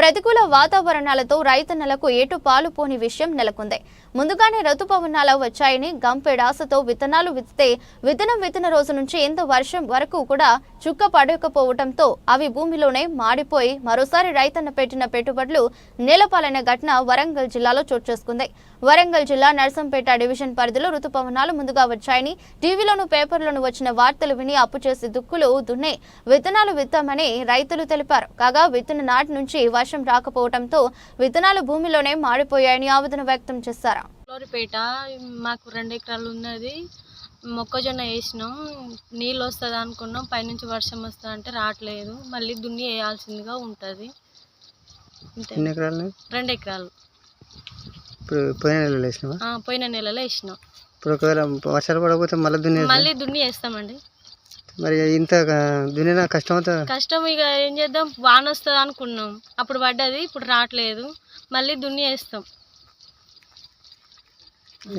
ప్రతికూల వాతావరణాలతో రైతన్నలకు ఏటు పాలు పోని విషయం నెలకొంది. ముందుగానే ఋతుపవనాలు వచ్చాయని గంపెడాసతో విత్తనాలు విత్తితే విత్తన రోజు నుంచి ఎంత వర్షం వరకు కూడా చుక్క పడకపోవడంతో అవి భూమిలోనే మాడిపోయి మరోసారి రైతన్న పెట్టిన పెట్టుబడులు నేలపాలైన ఘటన వరంగల్ జిల్లాలో చోటు చేసుకుంది. వరంగల్ జిల్లా నర్సంపేట డివిజన్ పరిధిలో ఋతుపవనాలు ముందుగా వచ్చాయని టీవీలోను పేపర్లోను వచ్చిన వార్తలు విని అప్పు చేసి దుక్కులు దున్నే విత్తనాలు విత్తామని రైతులు తెలిపారు. కాగా విత్తన నాటి నుంచి వర్షం రాకపోవడంతో విత్తనాలు భూమిలోనే మాడిపోయాయని ఆవేదన వ్యక్తం చేశారు. లోరిపేట మాకు 2 ఎకరాలు ఉన్నది. మొక్కజొన్న వేసినాం, నీళ్ళు వస్తుంది అనుకున్నాం. పైనుంచి వర్షం వస్తుంది అంటే రావట్లేదు. మళ్ళీ దున్ని వేయాల్సిందిగా ఉంటుంది. 2 ఎకరాలు పోయిన నెలలో వేసినాం. ఇప్పుడు ఒకవేళ వర్షాలు పడకపోతే మళ్ళీ దున్ని వేస్తామండి. మరి ఇంత దున్నినా కష్టం. ఇక ఏం చేద్దాం, వాన వస్తుంది అనుకున్నాం, అప్పుడు పడ్డది, ఇప్పుడు రావట్లేదు. మళ్ళీ దున్ని వేస్తాం.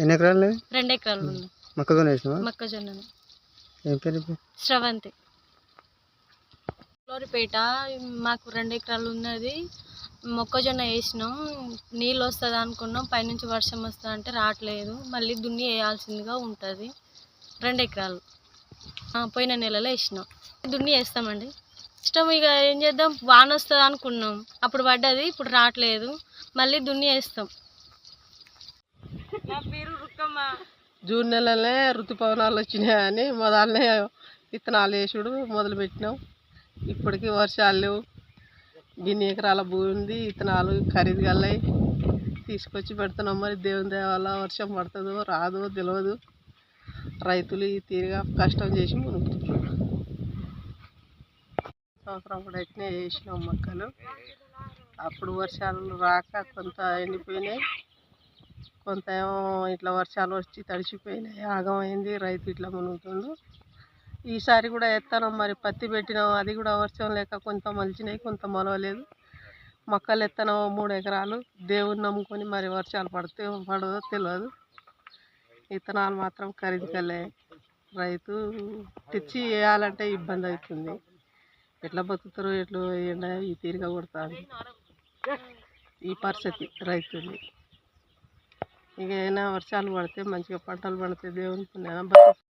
ఎన్ని ఎకరాలు? 2 ఎకరాలు ఉంది. మొక్కజొన్న. ఏం పేరు? శ్రవంతి. లోరిపేట మాకు 2 ఎకరాలు ఉన్నది. మొక్కజొన్న వేసినాం, నీళ్ళు వస్తుంది అనుకున్నాం. పైనుంచి వర్షం వస్తుంది అంటే రావట్లేదు. మళ్ళీ దున్ని వేయాల్సిందిగా ఉంటుంది. 2 ఎకరాలు పోయిన నెలలో వేసినాం. దున్ని వేస్తామండి. ఇష్టం. ఇక ఏం చేద్దాం, వాన వస్తుంది అనుకున్నాం, అప్పుడు పడ్డది, ఇప్పుడు రావట్లేదు. మళ్ళీ దున్ని వేస్తాం. జూన్ నెలలనే ఋతుపవనాలు వచ్చినాయని మొదలనే విత్తనాలు వేసుడు మొదలుపెట్టినాం. ఇప్పటికీ వర్షాలు లేవు. గిన్ని ఎకరాల భూమి ఉంది. విత్తనాలు ఖరీదు గల్లాయి తీసుకొచ్చి పెడుతున్నాం. మరి దేవుని దయ వల్ల వర్షం పడుతుందో రాదో తెలియదు. రైతులు ఈ తీరుగా కష్టం చేసి మునుగుతున్నారు. సంవత్సరం కూడా ఎట్నే వేసినాం మొక్కలు. అప్పుడు వర్షాలు రాక కొంత ఎండిపోయినాయి, కొంత ఏమో ఇట్లా వర్షాలు వచ్చి తడిసిపోయినాయి. ఆగమైంది, రైతు ఇట్లా మునుగుతుండు. ఈసారి కూడా ఎత్తాను. మరి పత్తి పెట్టినాం, అది కూడా వర్షం లేక కొంత మలిచినాయి, కొంత మొలవలేదు. మొక్కలు ఎత్తాను 3 ఎకరాలు. దేవుని నమ్ముకొని మరి వర్షాలు పడదో తెలియదు. విత్తనాలు మాత్రం ఖరీదు కలే. రైతు తెచ్చి వేయాలంటే ఇబ్బంది అవుతుంది. ఎట్లా బతుకుతారో ఎట్లా ఎండ ఈ తీరుగా కొడుతుంది. ఈ పరిస్థితి రైతుది. ఇక అయినా వర్షాలు పడితే మంచిగా పంటలు పండితే దేవుని పుణ్యాన బతుకు.